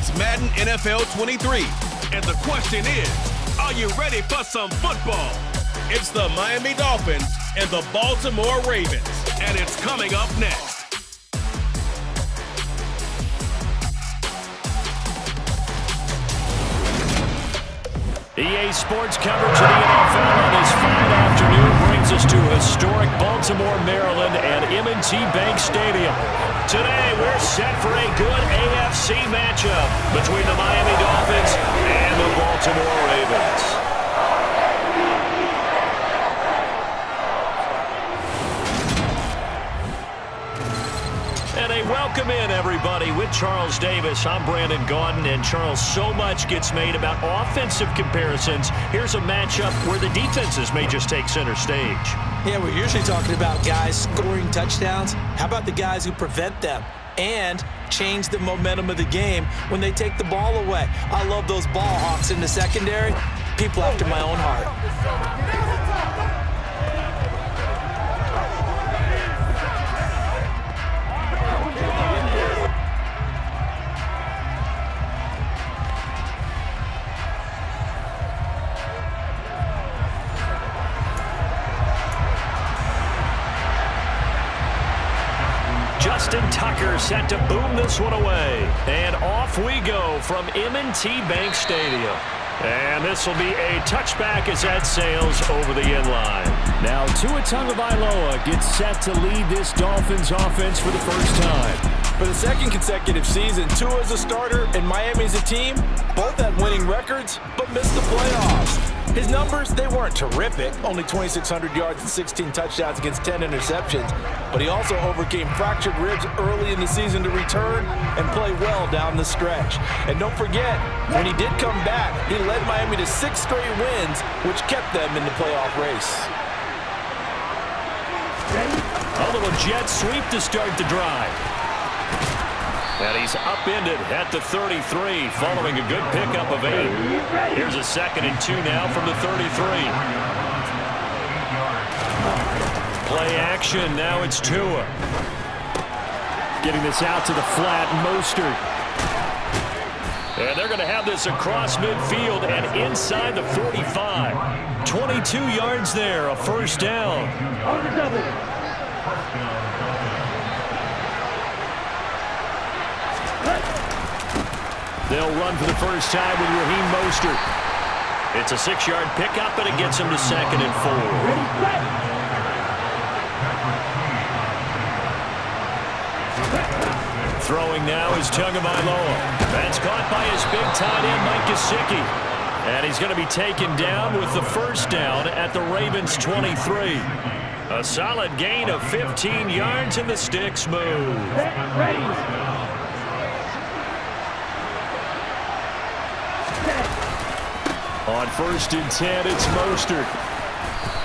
It's Madden NFL 23. And the question is, are you ready for some football? It's the Miami Dolphins and the Baltimore Ravens. And it's coming up next. EA Sports coverage of the NFL on this fine afternoon brings us to historic Baltimore, Maryland and M&T Bank Stadium. Today, we're set for a good AFC matchup between the Miami Dolphins and the Baltimore Ravens. And a welcome in, everybody, with Charles Davis. I'm Brandon Gaudin, and Charles, so much gets made about offensive comparisons. Here's a matchup where the defenses may just take center stage. Yeah, we're usually talking about guys scoring touchdowns. How about the guys who prevent them and change the momentum of the game when they take the ball away? I love those ball hawks in the secondary. People after my own heart. Justin Tucker set to boom this one away. And off we go from M&T Bank Stadium. And this will be a touchback as that sails over the end line. Now Tua Tagovailoa gets set to lead this Dolphins offense for the first time. For the second consecutive season, Tua is a starter and Miami's a team. Both had winning records, but missed the playoffs. His numbers, they weren't terrific. Only 2,600 yards and 16 touchdowns against 10 interceptions. But he also overcame fractured ribs early in the season to return and play well down the stretch. And don't forget, when he did come back, he led Miami to 6 straight wins, which kept them in the playoff race. A little jet sweep to start the drive. And he's upended at the 33 following a good pickup of 8. Here's a 2nd and 2 now from the 33. Play action. Now it's Tua. Getting this out to the flat, Mostert. And they're going to have this across midfield and inside the 45. 22 yards there, a first down. They'll run for the first time with Raheem Mostert. It's a 6-yard pickup, and it gets him to 2nd and 4. Throwing now is Tagovailoa. That's caught by his big tight end, Mike Gesicki. And he's going to be taken down with the first down at the Ravens' 23. A solid gain of 15 yards, and the sticks move. On 1st and 10, it's Mostert.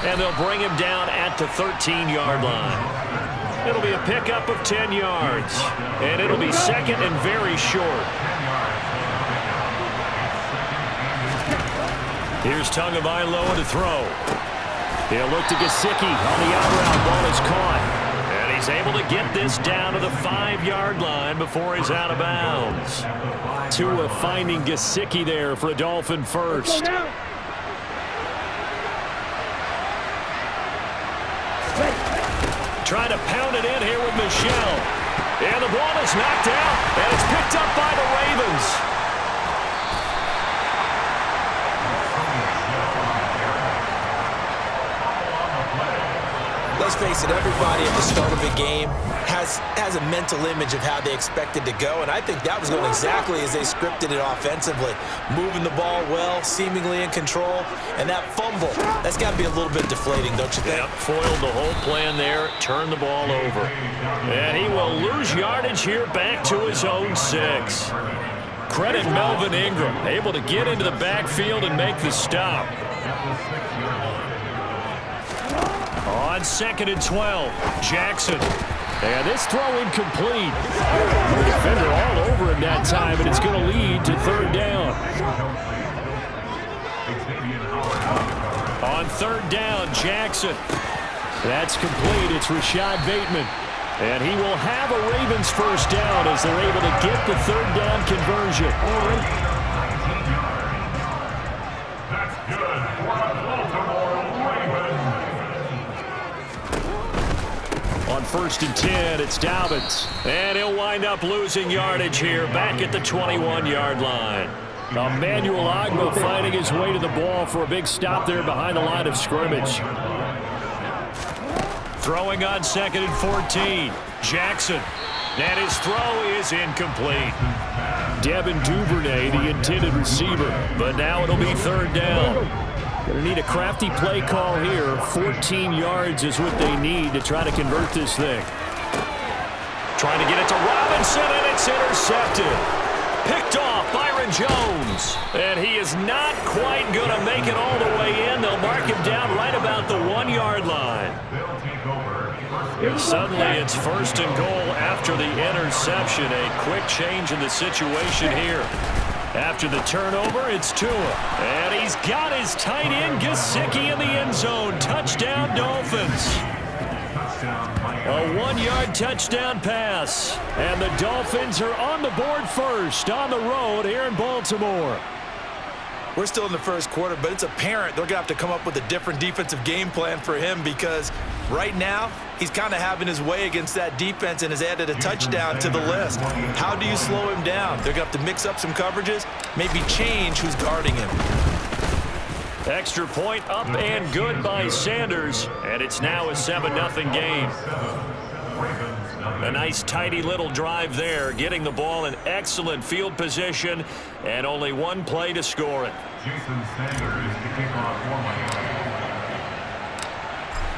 And they'll bring him down at the 13-yard line. It'll be a pickup of 10 yards. And it'll be 2nd and very short. Here's Tagovailoa to throw. He'll look to Gesicki on the out route. Ball is caught. And he's able to get this down to the 5-yard line before he's out of bounds. Tua finding Gesicki there for a Dolphin first. Trying to pound it in here with Michel. And the ball is knocked out, and it's picked up by the Ravens. Let's face it, everybody at the start of a game has a mental image of how they expect it to go, and I think that was going exactly as they scripted it offensively. Moving the ball well, seemingly in control, and that fumble, that's got to be a little bit deflating, don't you think? Yep, foiled the whole plan there, turned the ball over. And he will lose yardage here back to his own 6. Credit Melvin Ingram, able to get into the backfield and make the stop. On 2nd and 12, Jackson. And this throw incomplete. The defender all over him that time, and it's going to lead to 3rd down. On 3rd down, Jackson. That's complete. It's Rashad Bateman. And he will have a Ravens first down as they're able to get the third down conversion. That's good for the Baltimore Ravens. On 1st and 10, it's Dobbins. And he'll wind up losing yardage here back at the 21-yard line. Emmanuel Ogbah finding his way to the ball for a big stop there behind the line of scrimmage. Throwing on 2nd and 14. Jackson. And his throw is incomplete. Devin Duvernay, the intended receiver. But now it'll be 3rd down. Going to need a crafty play call here. 14 yards is what they need to try to convert this thing. Trying to get it to Robinson, and it's intercepted. Picked off Byron Jones. And he is not quite going to make it all the way in. They'll mark him down right about the 1-yard line. Suddenly it's 1st and goal after the interception. A quick change in the situation here. After the turnover, it's Tua. And he's got his tight end Gesicki in the end zone. Touchdown, Dolphins. A 1-yard touchdown pass. And the Dolphins are on the board first on the road here in Baltimore. We're still in the first quarter, but it's apparent they're going to have to come up with a different defensive game plan for him because right now he's kind of having his way against that defense and has added a touchdown to the list. How do you slow him down? They're going to have to mix up some coverages, maybe change who's guarding him. Extra point up and good by Sanders, and it's now a 7-0 game. A nice tidy little drive there, getting the ball in excellent field position, and only one play to score it.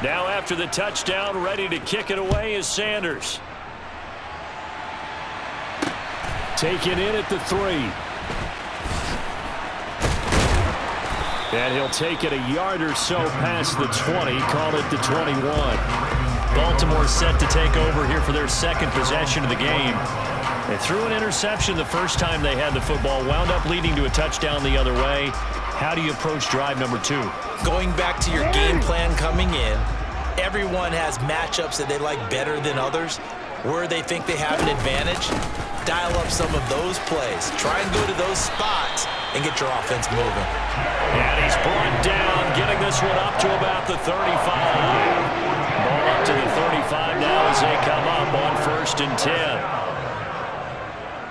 Now after the touchdown, ready to kick it away is Sanders. Taken in at the 3. And he'll take it a yard or so past the 20, call it the 21. Baltimore set to take over here for their 2nd possession of the game. They threw an interception the first time they had the football, wound up leading to a touchdown the other way. How do you approach drive number 2? Going back to your game plan coming in, everyone has matchups that they like better than others. Where they think they have an advantage, dial up some of those plays. Try and go to those spots and get your offense moving. And he's brought down, getting this one up to about the 35. Ball up to the 35 now as they come up on 1st and 10.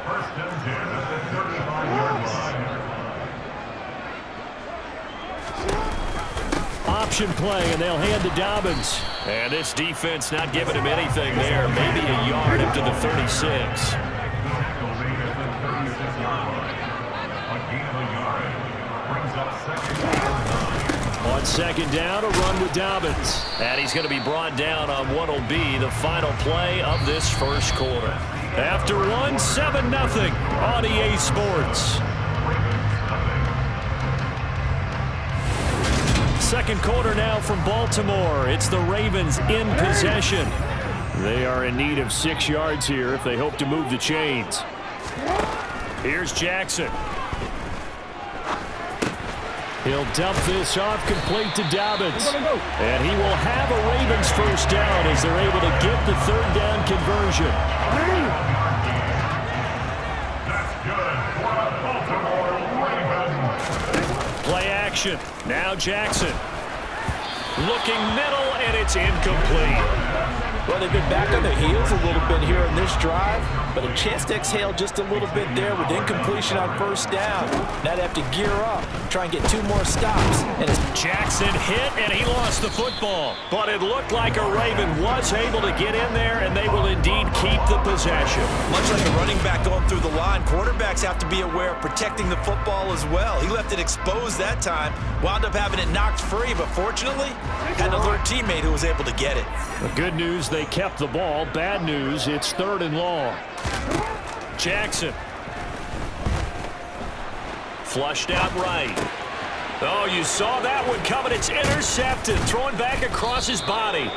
1st and 10 at the 35-yard line. Option play, and they'll hand to Dobbins. And this defense not giving him anything there. Maybe a yard up to the 36. On 2nd down, a run with Dobbins. And he's going to be brought down on what will be the final play of this first quarter. After 7-0 on EA Sports. 2nd quarter now from Baltimore. It's the Ravens in possession. They are in need of 6 yards here if they hope to move the chains. Here's Jackson. He'll dump this off complete to Dobbins. And he will have a Ravens first down as they're able to get the 3rd down conversion. That's good for the Baltimore Ravens. Play action. Now Jackson. Looking middle, and it's incomplete. Well, they've been back on their heels a little bit here in this drive, but a chance to exhale just a little bit there with incompletion on 1st down. Now they have to gear up, try and get 2 more stops. And Jackson hit, and he lost the football. But it looked like a Raven was able to get in there, and they will indeed keep the possession. Much like a running back going through the line, quarterbacks have to be aware of protecting the football as well. He left it exposed that time, wound up having it knocked free, but fortunately, had an alert teammate who was able to get it. The good news, they kept the ball. Bad news, it's 3rd and long. Jackson. Flushed out right. Oh, you saw that one coming. It's intercepted. Thrown back across his body.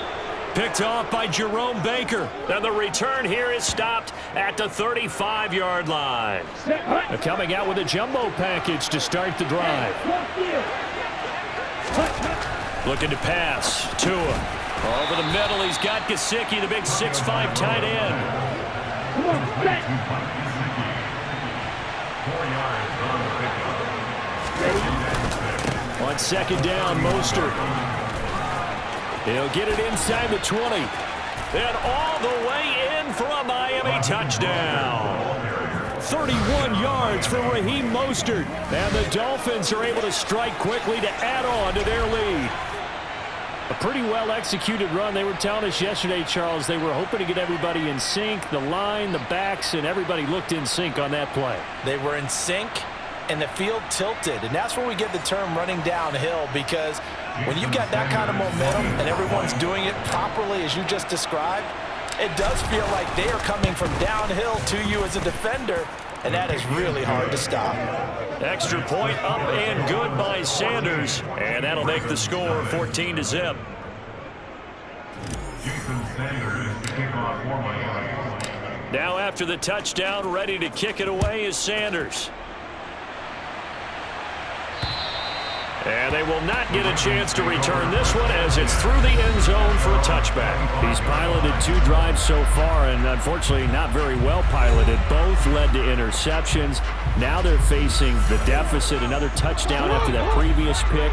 Picked off by Jerome Baker. And the return here is stopped at the 35-yard line. They're coming out with a jumbo package to start the drive. Looking to pass. Tua Over the middle, he's got Gesicki, the big 6'5" tight end. 4 yards on the pickup. On second down, Mostert. He'll get it inside the 20. And all the way in for a Miami touchdown. 31 yards for Raheem Mostert. And the Dolphins are able to strike quickly to add on to their lead. A pretty well-executed run. They were telling us yesterday, Charles, they were hoping to get everybody in sync. The line, the backs, and everybody looked in sync on that play. They were in sync, and the field tilted. And that's where we get the term running downhill, because when you've got that kind of momentum and everyone's doing it properly as you just described, it does feel like they are coming from downhill to you as a defender, and that is really hard to stop. Extra point up and good by Sanders, and that'll make the score 14-0. Jason Sanders is the kickoff for Miami. Now after the touchdown, ready to kick it away is Sanders. And they will not get a chance to return this one as it's through the end zone for a touchback. He's piloted 2 drives so far, and unfortunately not very well piloted. Both led to interceptions. Now they're facing the deficit. Another touchdown after that previous pick.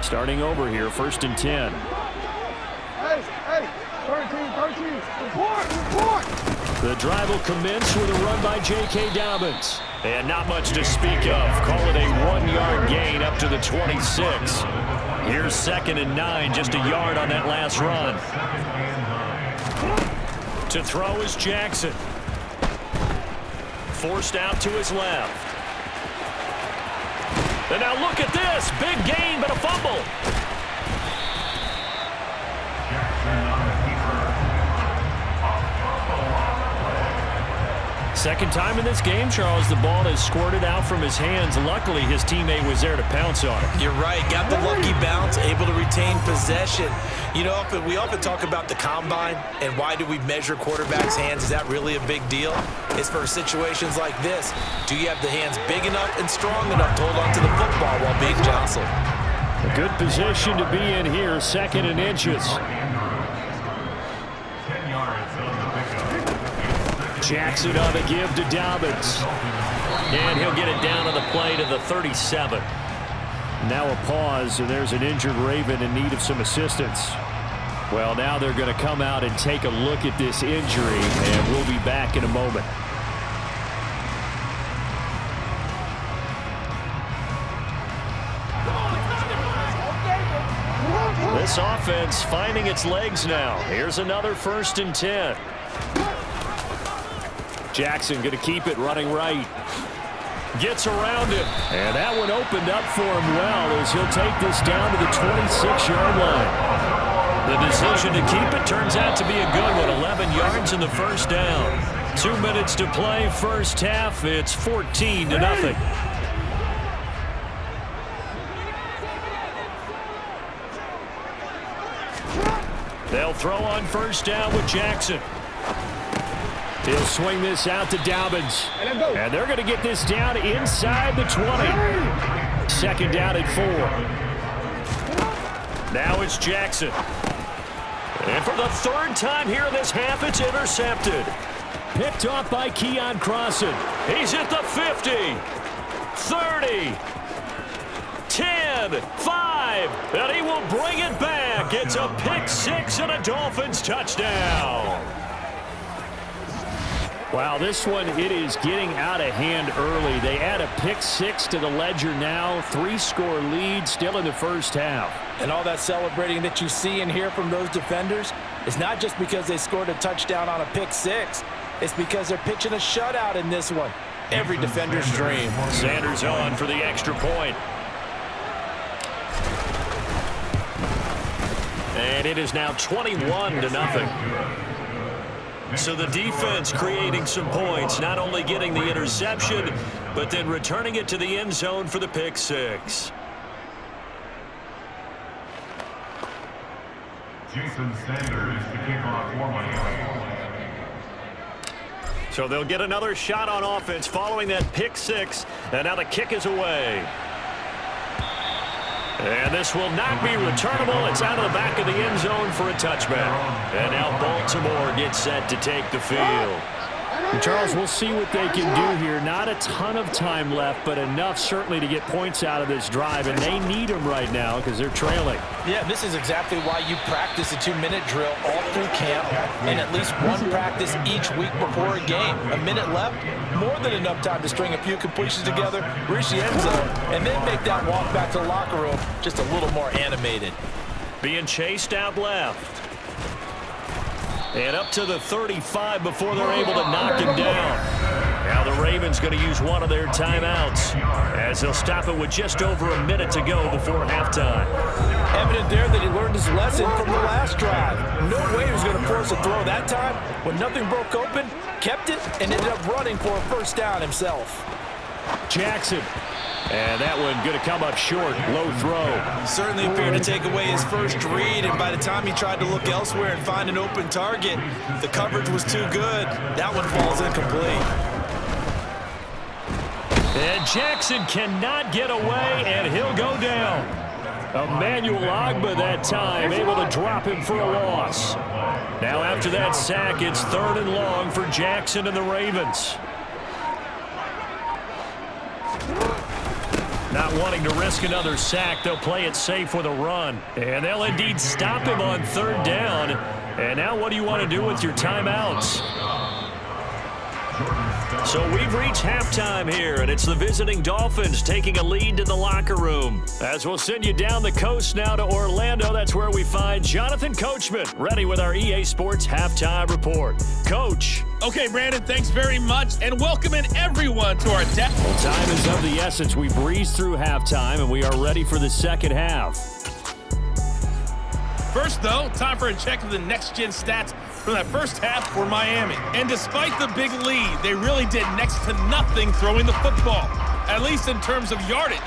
Starting over here, 1st and 10. Hey, 13, report! The drive will commence with a run by J.K. Dobbins. And not much to speak of. Call it a 1-yard gain up to the 26. Here's 2nd and 9, just a yard on that last run. To throw is Jackson. Forced out to his left. And now look at this. Big gain, but a fumble. Second time in this game, Charles, the ball has squirted out from his hands. Luckily, his teammate was there to pounce on it. You're right. Got the lucky bounce, able to retain possession. You know, we often talk about the combine and why do we measure quarterbacks' hands. Is that really a big deal? It's for situations like this. Do you have the hands big enough and strong enough to hold on to the football while being jostled? A good position to be in here, 2nd and inches. 10 yards on the pickup. Jackson on the give to Dobbins. And he'll get it down on the play to the 37. Now a pause, and there's an injured Raven in need of some assistance. Well, now they're going to come out and take a look at this injury, and we'll be back in a moment. This offense finding its legs now. Here's another 1st and 10. Jackson going to keep it running right. Gets around him. And that one opened up for him well as he'll take this down to the 26-yard line. The decision to keep it turns out to be a good one. 11 yards in the first down. 2 minutes to play first half. It's 14-0. They'll throw on first down with Jackson. He'll swing this out to Dobbins. And they're going to get this down inside the 20. 2nd down at 4. Now it's Jackson. And for the 3rd time here in this half, it's intercepted. Picked off by Keon Crossan. He's at the 50. 30. 10. 5. And he will bring it back. It's a pick 6 and a Dolphins touchdown. Wow, this one, it is getting out of hand early. They add a pick 6 to the ledger now. 3-score lead still in the first half. And all that celebrating that you see and hear from those defenders is not just because they scored a touchdown on a pick 6. It's because they're pitching a shutout in this one. Every defender's dream. Sanders on for the extra point. And it is now 21-0. So the defense creating some points, not only getting the interception, but then returning it to the end zone for the pick 6. Jason Sanders to kick off for Miami. So they'll get another shot on offense following that pick 6, and now the kick is away. And this will not be returnable. It's out of the back of the end zone for a touchback. And now Baltimore gets set to take the field. And Charles, we'll see what they can do here. Not a ton of time left, but enough certainly to get points out of this drive, and they need them right now because they're trailing. Yeah, this is exactly why you practice a 2-minute drill all through camp and at least one practice each week before a game. A minute left, more than enough time to string a few completions together, reach the end zone, and then make that walk back to the locker room just a little more animated. Being chased out left. And up to the 35 before they're able to knock him down. Now the Ravens going to use one of their timeouts as they'll stop it with just over a minute to go before halftime. Evident there that he learned his lesson from the last drive. No way he was going to force a throw that time. When nothing broke open, kept it, and ended up running for a first down himself. Jackson. And that one going to come up short. Low throw. Certainly appeared to take away his first read, and by the time he tried to look elsewhere and find an open target, the coverage was too good. That one falls incomplete. And Jackson cannot get away, and he'll go down. Emmanuel Ogbah that time, able to drop him for a loss. Now after that sack, it's 3rd and long for Jackson and the Ravens. Not wanting to risk another sack, they'll play it safe with a run. And they'll indeed stop him on 3rd down. And now what do you want to do with your timeouts? So we've reached halftime here, and it's the visiting Dolphins taking a lead to the locker room. As we'll send you down the coast now to Orlando, that's where we find Jonathan Coachman, ready with our EA Sports Halftime Report. Coach. Okay, Brandon, thanks very much, and welcoming everyone to our deck. Well, time is of the essence. We breezed through halftime, and we are ready for the second half. First, though, time for a check of the next-gen stats from that first half for Miami. And despite the big lead, they really did next to nothing throwing the football, at least in terms of yardage.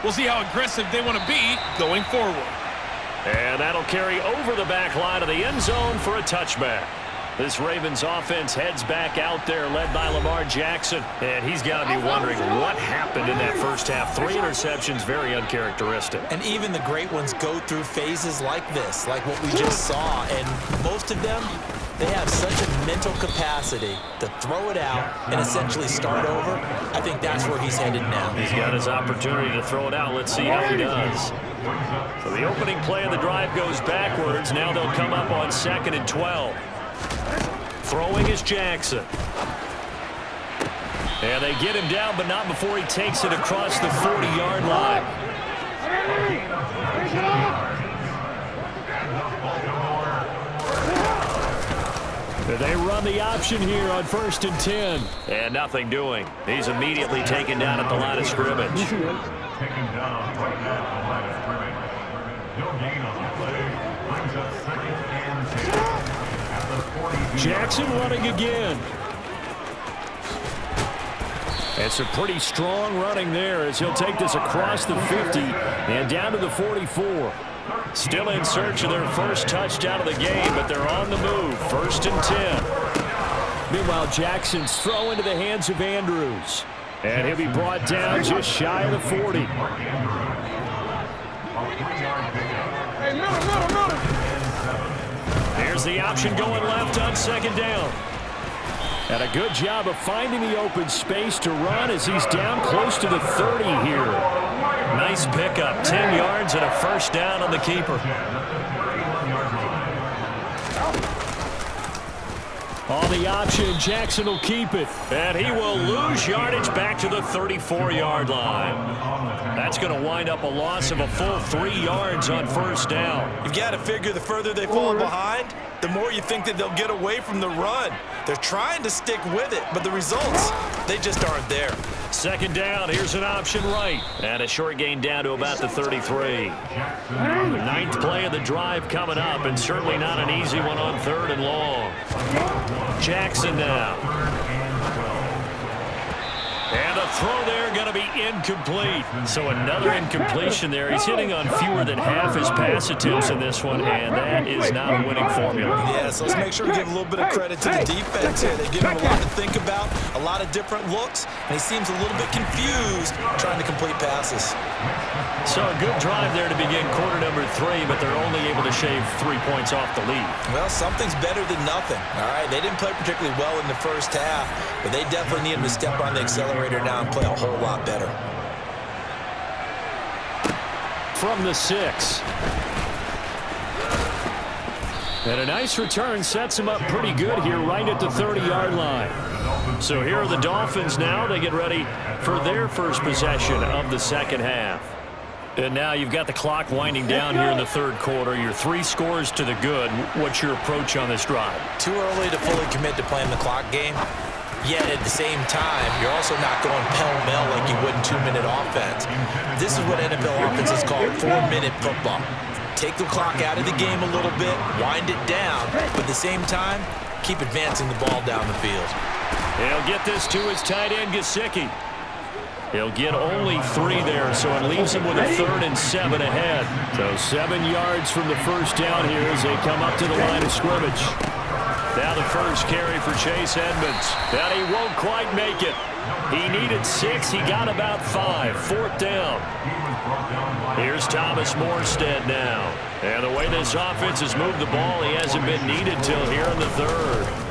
We'll see how aggressive they want to be going forward. And that'll carry over the back line of the end zone for a touchback. This Ravens offense heads back out there, led by Lamar Jackson. And he's got to be wondering what happened in that first half. 3 interceptions, very uncharacteristic. And even the great ones go through phases like this, like what we just saw. And most of them, they have such a mental capacity to throw it out and essentially start over. I think that's where he's headed now. He's got his opportunity to throw it out. Let's see how he does. So the opening play of the drive goes backwards. Now they'll come up on 2nd and 12. Throwing is Jackson. And they get him down, but not before he takes it across the 40-yard line. They run the option here on 1st and 10. And nothing doing. He's immediately taken down at the line of scrimmage. Taken down right at the line of scrimmage. No gain on the play. Brings us 2nd and 10. Jackson running again. It's a pretty strong running there as he'll take this across the 50 and down to the 44. Still in search of their first touchdown of the game, but they're on the move. 1st and 10. Meanwhile, Jackson's throw into the hands of Andrews. And he'll be brought down just shy of the 40. Hey, middle. Here's the option going left on 2nd down. And a good job of finding the open space to run as he's down close to the 30 here. Nice pickup, 10 yards and a first down on the keeper. On the option, Jackson will keep it. And he will lose yardage back to the 34-yard line. That's going to wind up a loss of a full 3 yards on 1st down. You've got to figure the further they fall behind, the more you think that they'll get away from the run. They're trying to stick with it, but the results, they just aren't there. 2nd down, here's an option right. And a short gain down to about the 33. The 9th play of the drive coming up, and certainly not an easy one on 3rd and long. Jackson now. And the throw there going to be incomplete. So another incompletion there. He's hitting on fewer than half his pass attempts in this one, and that is not a winning formula. Yeah, so let's make sure we give a little bit of credit to the defense here. They give him a lot to think about, a lot of different looks, and he seems a little bit confused trying to complete passes. So a good drive there to begin quarter number 3, but they're only able to shave 3 points off the lead. Well, something's better than nothing, all right? They didn't play particularly well in the first half, but they definitely need him to step on the accelerator now and play a whole lot better. From the 6. And a nice return sets him up pretty good here right at the 30-yard line. So here are the Dolphins now. They get ready for their first possession of the second half. And now you've got the clock winding down here in the third quarter. Your 3 scores to the good. What's your approach on this drive? Too early to fully commit to playing the clock game. Yet at the same time, you're also not going pell-mell like you would in 2-minute offense. This is what NFL offenses call 4-minute football. Take the clock out of the game a little bit, wind it down, but at the same time, keep advancing the ball down the field. He'll get this to his tight end, Gesicki. He'll get only 3 there, so it leaves him with a 3rd and 7 ahead. So 7 yards from the first down here as they come up to the line of scrimmage. Now the first carry for Chase Edmonds. And he won't quite make it. He needed 6. He got about 5. 4th down. Here's Thomas Morstead now. And the way this offense has moved the ball, he hasn't been needed till here in the 3rd.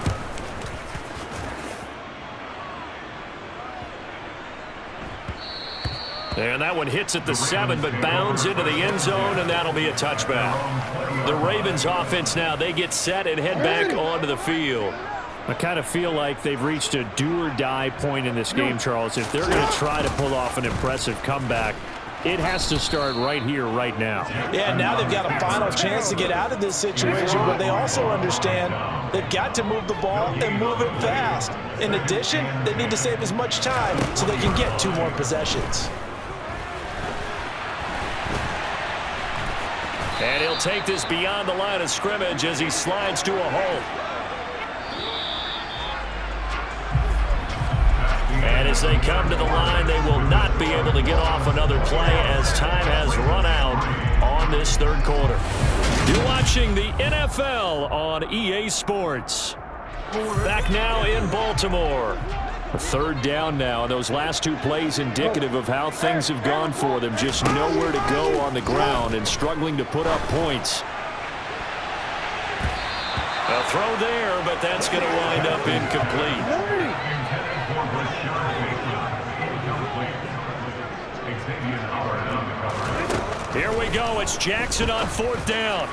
And that one hits at the 7, but bounds into the end zone, and that'll be a touchback. The Ravens offense now, they get set and head back onto the field. I kind of feel like they've reached a do-or-die point in this game, Charles. If they're going to try to pull off an impressive comeback, it has to start right here, right now. Yeah, now they've got a final chance to get out of this situation, but they also understand they've got to move the ball and move it fast. In addition, they need to save as much time so they can get 2 more possessions. And he'll take this beyond the line of scrimmage as he slides to a halt. And as they come to the line, they will not be able to get off another play as time has run out on this third quarter. You're watching the NFL on EA Sports. Back now in Baltimore. A 3rd down now, and those last 2 plays indicative of how things have gone for them. Just nowhere to go on the ground and struggling to put up points. A throw there, but that's going to wind up incomplete. Here we go. It's Jackson on 4th down.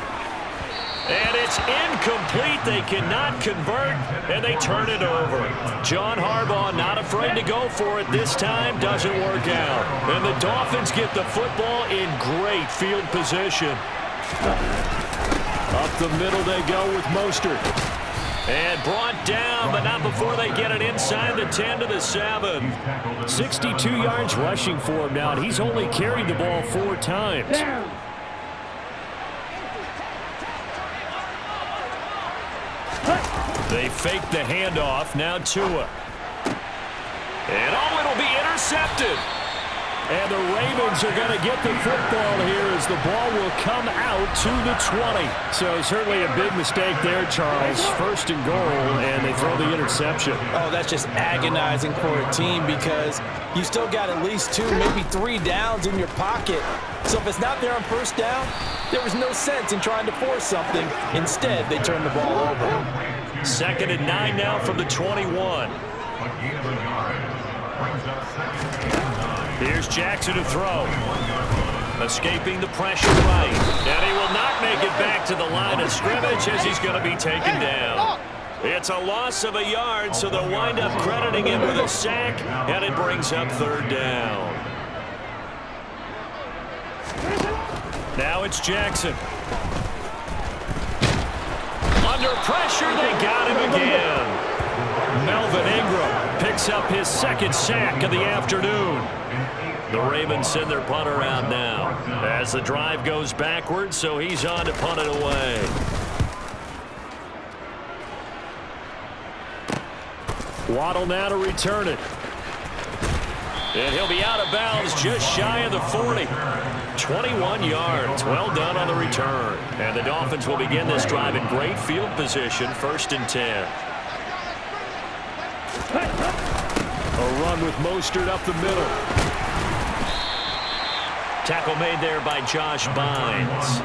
And it's incomplete. They cannot convert, and they turn it over. John Harbaugh not afraid to go for it this time. Doesn't work out. And the Dolphins get the football in great field position. Up the middle they go with Mostert. And brought down, but not before they get it inside the 10 to the 7. 62 yards rushing for him now, and he's only carried the ball 4 times. They fake the handoff. Now Tua. And it'll be intercepted. And the Ravens are going to get the football here as the ball will come out to the 20. So certainly a big mistake there, Charles. 1st and goal, and they throw the interception. Oh, that's just agonizing for a team because you still got at least 2, maybe 3 downs in your pocket. So if it's not there on 1st down, there was no sense in trying to force something. Instead, they turn the ball over. 2nd and 9 now from the 21. Here's Jackson to throw. Escaping the pressure right. And he will not make it back to the line of scrimmage as he's going to be taken down. It's a loss of a yard, so they'll wind up crediting him with a sack, and it brings up 3rd down. Now it's Jackson. Under pressure, they got him again. Melvin Ingram picks up his 2nd sack of the afternoon. The Ravens send their punter out now as the drive goes backwards, so he's on to punt it away. Waddle now to return it. And he'll be out of bounds just shy of the 40. 21 yards. Well done on the return. And the Dolphins will begin this drive in great field position, 1st and 10. A run with Mostert up the middle. Tackle made there by Josh Bynes.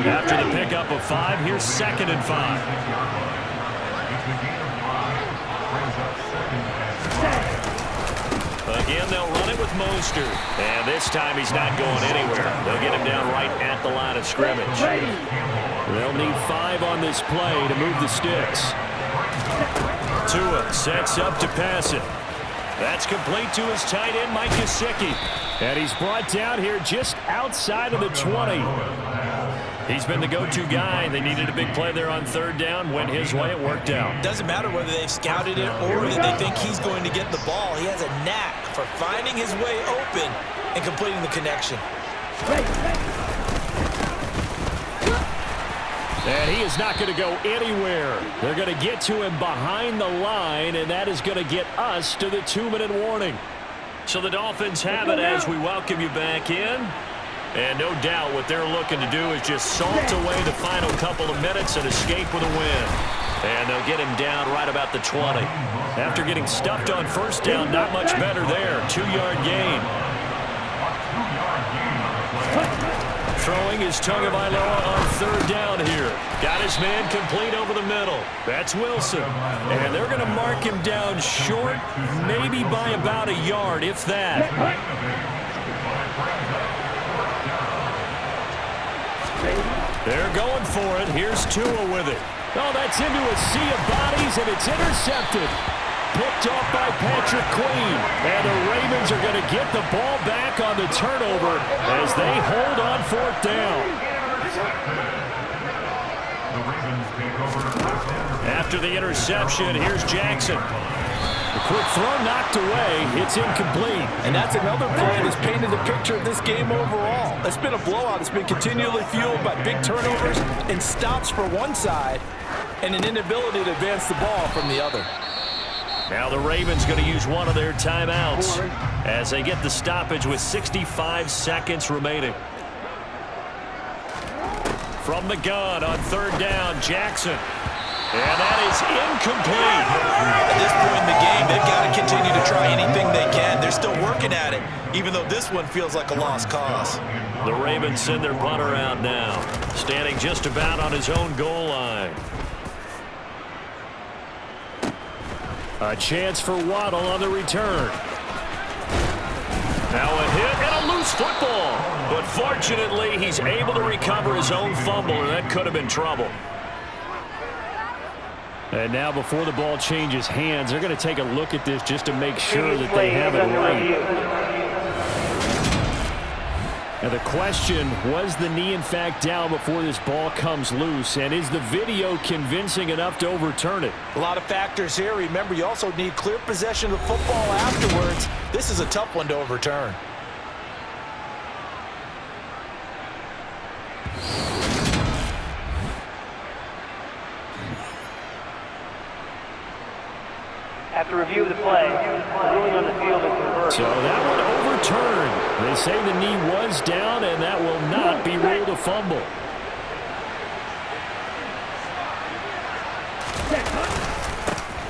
After the pickup of 5, here's 2nd and 5. Again, they'll run it with Mostert. And this time he's not going anywhere. They'll get him down right at the line of scrimmage. They'll need 5 on this play to move the sticks. Tua sets up to pass it. That's complete to his tight end, Mike Gesicki. And he's brought down here just outside of the 20. He's been the go-to guy. They needed a big play there on 3rd down. Went his way. It worked out. Doesn't matter whether they've scouted it or that they think he's going to get the ball. He has a knack for finding his way open and completing the connection. And he is not going to go anywhere. They're going to get to him behind the line, and that is going to get us to the 2-minute warning. So the Dolphins have it as we welcome you back in. And no doubt what they're looking to do is just salt away the final couple of minutes and escape with a win. And they'll get him down right about the 20. After getting stuffed on 1st down, not much better there. 2-yard gain. Throwing is Tagovailoa on 3rd down here. Got his man complete over the middle. That's Wilson. And they're going to mark him down short, maybe by about a yard, if that. They're going for it. Here's Tua with it. Oh, that's into a sea of bodies, and it's intercepted. Picked off by Patrick Queen. And the Ravens are going to get the ball back on the turnover as they hold on 4th down. After the interception, here's Jackson. The quick throw knocked away. It's incomplete. And that's another play that's painted the picture of this game overall. It's been a blowout. It's been continually fueled by big turnovers and stops for one side and an inability to advance the ball from the other. Now the Ravens going to use one of their timeouts as they get the stoppage with 65 seconds remaining. From the gun on 3rd down, Jackson. And that is incomplete. At this point in the game, they've got to continue to try anything they can. They're still working at it, even though this one feels like a lost cause. The Ravens send their punter out now, standing just about on his own goal line. A chance for Waddle on the return. Now a hit and a loose football. But fortunately, he's able to recover his own fumble, and that could have been trouble. And now before the ball changes hands, they're going to take a look at this just to make sure that they have it right. And the question, was the knee in fact down before this ball comes loose? And is the video convincing enough to overturn it? A lot of factors here. Remember, you also need clear possession of the football afterwards. This is a tough one to overturn. After review of the play, ruling on the field is reversed. So that one overturned. They say the knee was down, and that will not be ruled a fumble.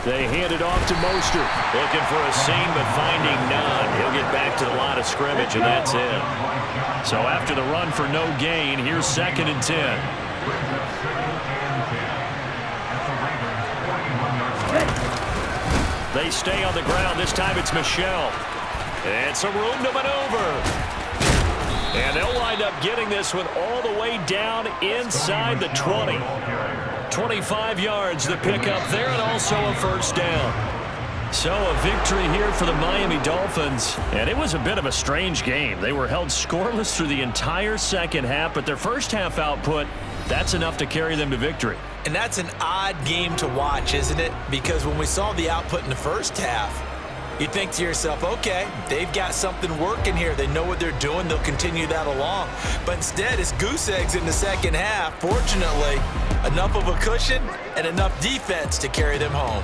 They hand it off to Mostert. Looking for a seam, but finding none. He'll get back to the line of scrimmage, and that's it. So after the run for no gain, here's 2nd and 10. They stay on the ground. This time it's Michel. And some room to maneuver. And they'll wind up getting this one all the way down inside the 20. 25 yards the pickup there, and also a 1st down. So a victory here for the Miami Dolphins. And it was a bit of a strange game. They were held scoreless through the entire 2nd half, but their 1st half output, that's enough to carry them to victory. And that's an odd game to watch, isn't it? Because when we saw the output in the 1st half, you think to yourself, okay, they've got something working here. They know what they're doing. They'll continue that along. But instead, it's goose eggs in the 2nd half. Fortunately, enough of a cushion and enough defense to carry them home.